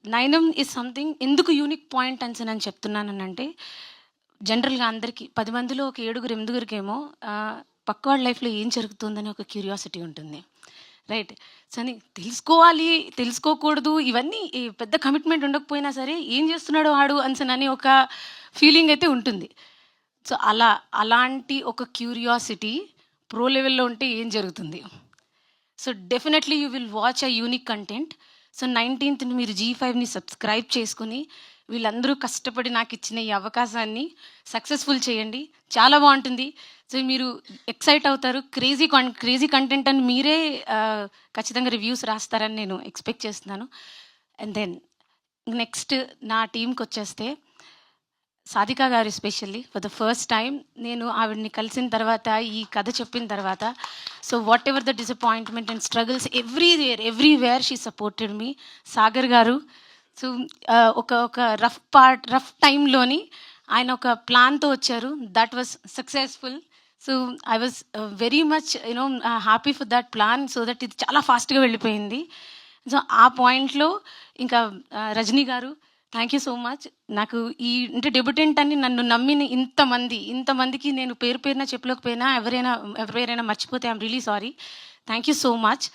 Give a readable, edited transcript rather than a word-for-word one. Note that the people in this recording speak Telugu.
నయనం ఈజ్ సంథింగ్ ఎందుకు యూనిక్ పాయింట్ అని నేను చెప్తున్నానంటే, జనరల్‌గా అందరికీ 10 మందిలో ఒక 7, 8కేమో పక్క వాళ్ళ లైఫ్‌లో ఏం జరుగుతుందని ఒక క్యూరియాసిటీ ఉంటుంది. రైట్. సో, అని తెలుసుకోవాలి, తెలుసుకోకూడదు ఇవన్నీ ఈ పెద్ద కమిట్మెంట్ ఉండకపోయినా సరే, ఏం చేస్తున్నాడు వాడు అనేసనని ఒక ఫీలింగ్ అయితే ఉంటుంది. సో, అలాంటి ఒక క్యూరియాసిటీ ప్రో లెవెల్‌లో ఉంటే ఏం జరుగుతుంది? So, definitely you will watch unique content. So, 19థ్ మీరు జీ5ని సబ్స్క్రైబ్ చేసుకొని, వీళ్ళందరూ కష్టపడి నాకిచ్చిన ఈ అవకాశాన్ని సక్సెస్‌ఫుల్ చేయండి. చాలా బావుంటుంది. సో, మీరు ఎక్సైట్ అవుతారు. క్రేజీ కంటెంట్ అని మీరే ఖచ్చితంగా రివ్యూస్ రాస్తారని నేను ఎక్స్‌పెక్ట్ చేస్తున్నాను. అండ్ దెన్ నెక్స్ట్ నా టీమ్‌కొచ్చేస్తే సాధిక గారు especially for the first time నేను ఆవిడని కలిసిన తర్వాత, ఈ కథ చెప్పిన తర్వాత, so what ever the disappointment and struggles everywhere she supported me. Sagar గారు, సో ఒక రఫ్ టైంలోని ఆయన ఒక ప్లాన్తో వచ్చారు. That was successful. So I was very much happy for that plan. So that ఇది చాలా ఫాస్ట్గా వెళ్ళిపోయింది. సో ఆ పాయింట్లో ఇంకా రజనీ గారు, థ్యాంక్ యూ సో మచ్. నాకు ఈ అంటే డెబ్యూటెంట్ అని నన్ను నమ్మిన ఇంతమందికి నేను పేరున చెప్పలేకపోయినా, ఎవరైనా మర్చిపోతే I'm really sorry. Thank you so much.